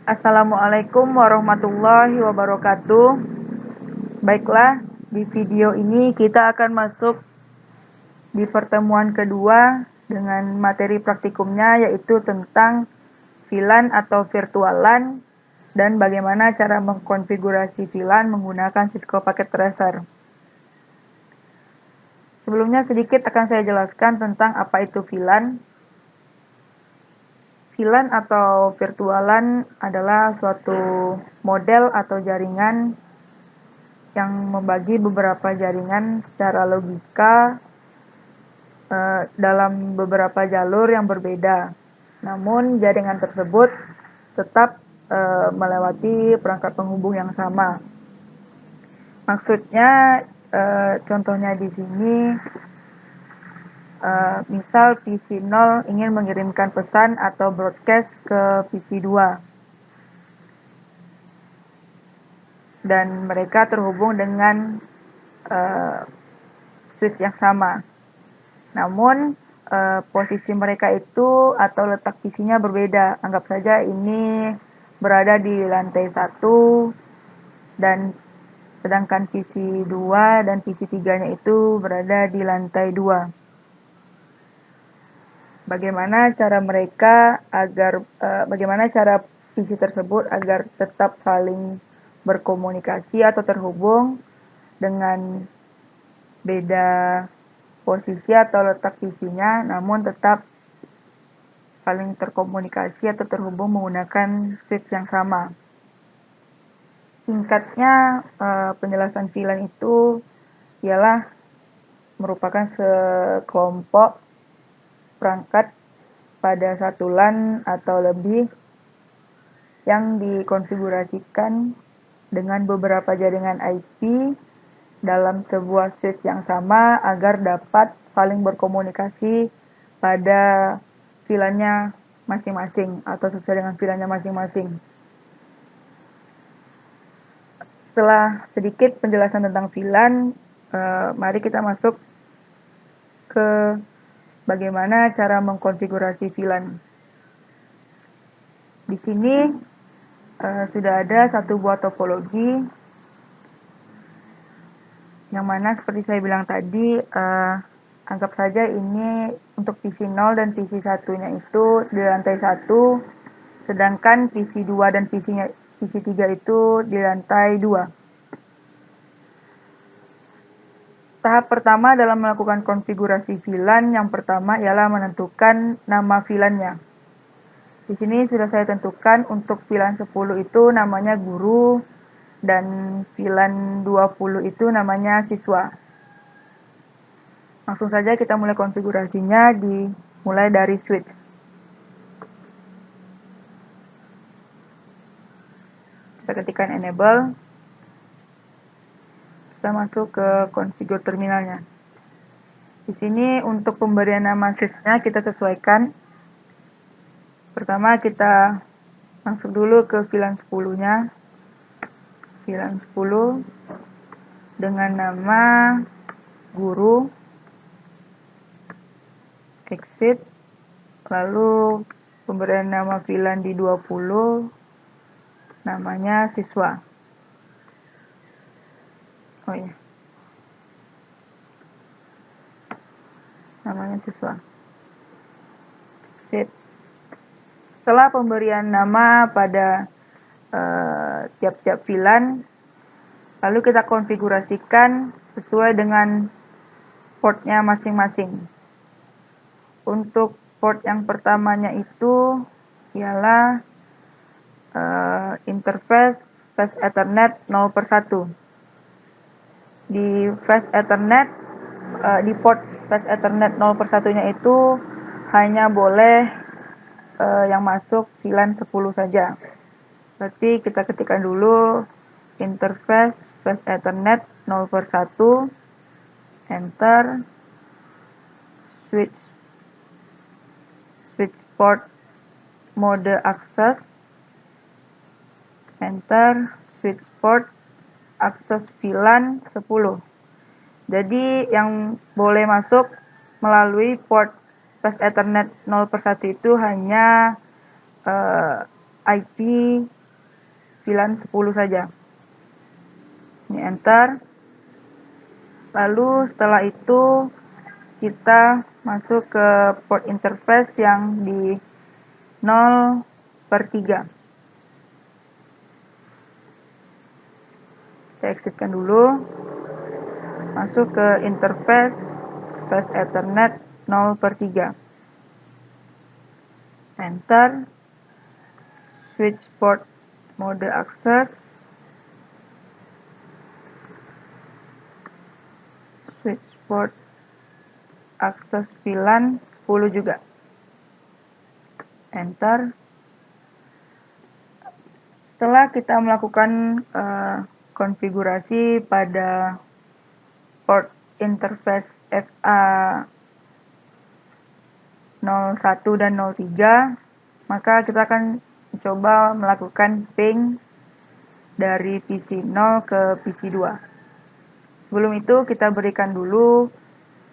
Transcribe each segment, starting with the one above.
Assalamualaikum warahmatullahi wabarakatuh. Baiklah, di video ini kita akan masuk di pertemuan kedua dengan materi praktikumnya, yaitu tentang VLAN atau virtualan dan bagaimana cara mengkonfigurasi VLAN menggunakan Cisco Packet Tracer. Sebelumnya sedikit akan saya jelaskan tentang apa itu VLAN. VLAN atau virtualan adalah suatu model atau jaringan yang membagi beberapa jaringan secara logika dalam beberapa jalur yang berbeda. Namun jaringan tersebut tetap melewati perangkat penghubung yang sama. Maksudnya contohnya di sini misal PC 0 ingin mengirimkan pesan atau broadcast ke PC 2. Dan mereka terhubung dengan switch yang sama. Namun posisi mereka itu atau letak PC-nya berbeda. Anggap saja ini berada di lantai 1 dan sedangkan PC 2 dan PC 3-nya itu berada di lantai 2. Bagaimana cara PC tersebut agar tetap saling berkomunikasi atau terhubung dengan beda posisi atau letak PC-nya, namun tetap saling terkomunikasi atau terhubung menggunakan switch yang sama. Singkatnya, penjelasan VLAN itu ialah merupakan sekelompok perangkat pada satu LAN atau lebih yang dikonfigurasikan dengan beberapa jaringan IP dalam sebuah switch yang sama agar dapat saling berkomunikasi pada VLAN-nya masing-masing atau sesuai dengan VLAN-nya masing-masing. Setelah sedikit penjelasan tentang VLAN, mari kita masuk ke bagaimana cara mengkonfigurasi VLAN. Di sini sudah ada satu buah topologi yang mana seperti saya bilang tadi, anggap saja ini untuk PC 0 dan PC 1-nya itu di lantai 1, sedangkan PC 2 dan PC 3 itu di lantai 2. Tahap pertama dalam melakukan konfigurasi VLAN yang pertama ialah menentukan nama VLAN-nya. Di sini sudah saya tentukan untuk VLAN 10 itu namanya guru dan VLAN 20 itu namanya siswa. Langsung saja kita mulai konfigurasinya dimulai dari switch. Kita ketikkan enable. Kita masuk ke configure terminalnya. Di sini untuk pemberian nama switch-nya kita sesuaikan. Pertama kita masuk dulu ke VLAN 10-nya. VLAN 10 dengan nama guru, exit, lalu pemberian nama VLAN di 20 namanya siswa. Namanya siswa. Sip. Setelah pemberian nama pada tiap-tiap VLAN, lalu kita konfigurasikan sesuai dengan portnya masing-masing. Untuk port yang pertamanya itu ialah interface fast Ethernet 0/1. Di fast Ethernet, di port fast Ethernet 0/1-nya itu hanya boleh yang masuk VLAN 10 saja. Berarti kita ketikkan dulu interface fast Ethernet 0/1, enter, switch port mode access, enter, switch port akses VLAN 10. Jadi yang boleh masuk melalui port fast Ethernet 0/1 itu hanya IP VLAN 10 saja. Ini enter. Lalu setelah itu kita masuk ke port interface yang di 0/3. Kita exitkan dulu. Masuk ke interface Fast Ethernet 0/3. Enter. Switch port mode access. Switch port akses VLAN 10 juga. Enter. Setelah kita melakukan konfigurasi pada port interface FA 01 dan 03, maka kita akan coba melakukan ping dari PC 0 ke PC 2. Sebelum itu kita berikan dulu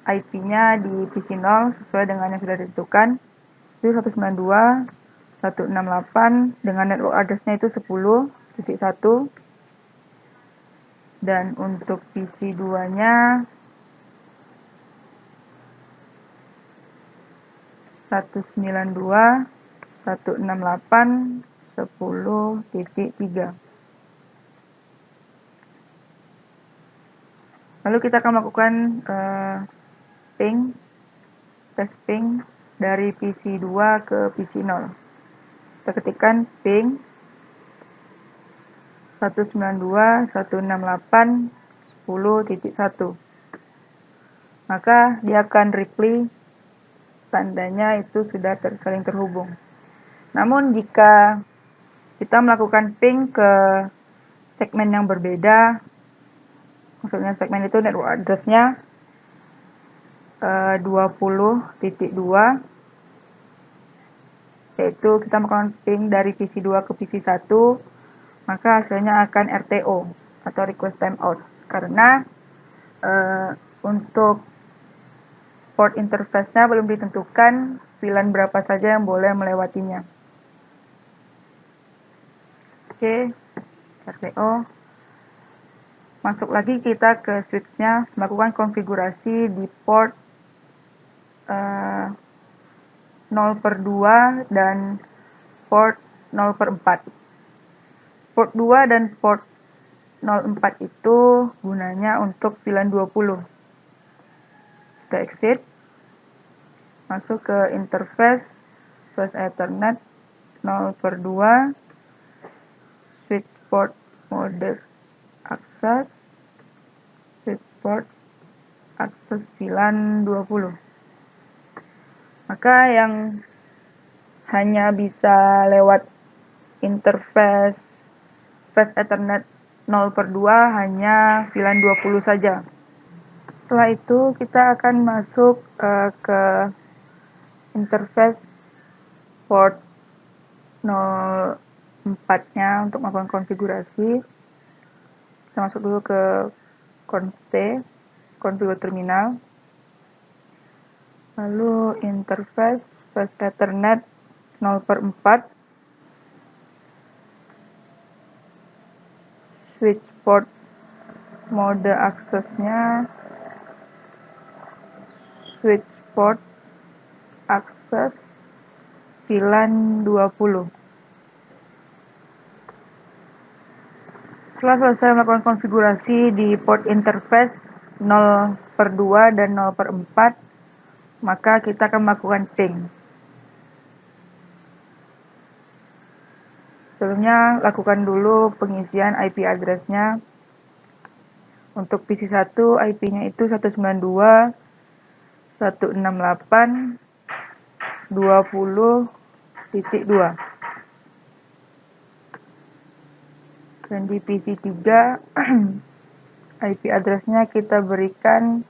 IP-nya di PC 0 sesuai dengan yang sudah ditentukan. Itu 192.168 dengan network address-nya itu 10.1. Dan untuk PC 2-nya 192.168.10.3. Lalu kita akan melakukan test ping dari PC 2 ke PC 0. Kita ketikkan ping 192.168.10.1. Maka dia akan reply tandanya itu sudah saling terhubung. Namun jika kita melakukan ping ke segmen yang berbeda, maksudnya segmen itu network address-nya 20.2, yaitu kita melakukan ping dari PC 2 ke PC 1, maka hasilnya akan RTO atau request timeout, karena untuk port interface-nya belum ditentukan VLAN berapa saja yang boleh melewatinya. Oke, RTO. Masuk lagi kita ke switch-nya, melakukan konfigurasi di port 0/2 dan port 0/4. Port 2 dan port 0/4 itu gunanya untuk VLAN 20. Kita exit. Masuk ke interface Fast Ethernet 0/2. Switch port mode access. Switch port akses VLAN 20. Maka yang hanya bisa lewat interface Fast Ethernet 0/2 hanya VLAN 20 saja. Setelah itu kita akan masuk ke interface port 0/4-nya untuk melakukan konfigurasi. Kita masuk dulu ke conf configure terminal. Lalu interface Fast Ethernet 0/4. Switch port mode aksesnya switch port akses VLAN 20. Setelah selesai melakukan konfigurasi di port interface 0/2 dan 0/4, maka kita akan melakukan ping. Sebelumnya, lakukan dulu pengisian IP address-nya. Untuk PC 1, IP-nya itu 192.168.20.2. Dan di PC 3, IP address-nya kita berikan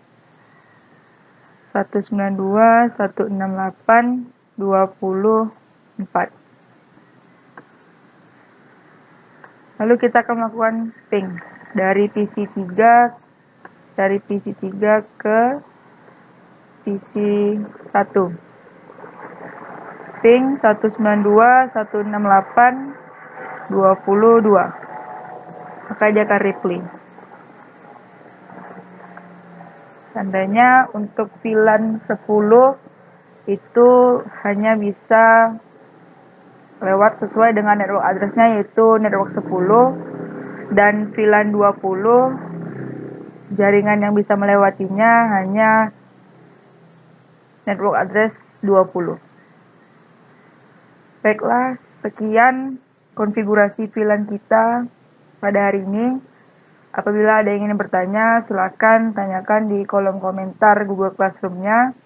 192.168.20.4. Lalu kita akan melakukan ping dari PC 3 ke PC 1. ping 192.168.22. Maka dia akan reply. Tandanya untuk VLAN 10 itu hanya bisa lewat sesuai dengan network address-nya, yaitu network 10, dan VLAN 20 jaringan yang bisa melewatinya hanya network address 20. Baiklah, sekian konfigurasi VLAN kita pada hari ini. Apabila ada yang ingin bertanya, silakan tanyakan di kolom komentar Google Classroom-nya.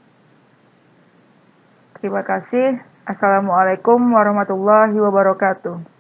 Terima kasih. Assalamualaikum warahmatullahi wabarakatuh.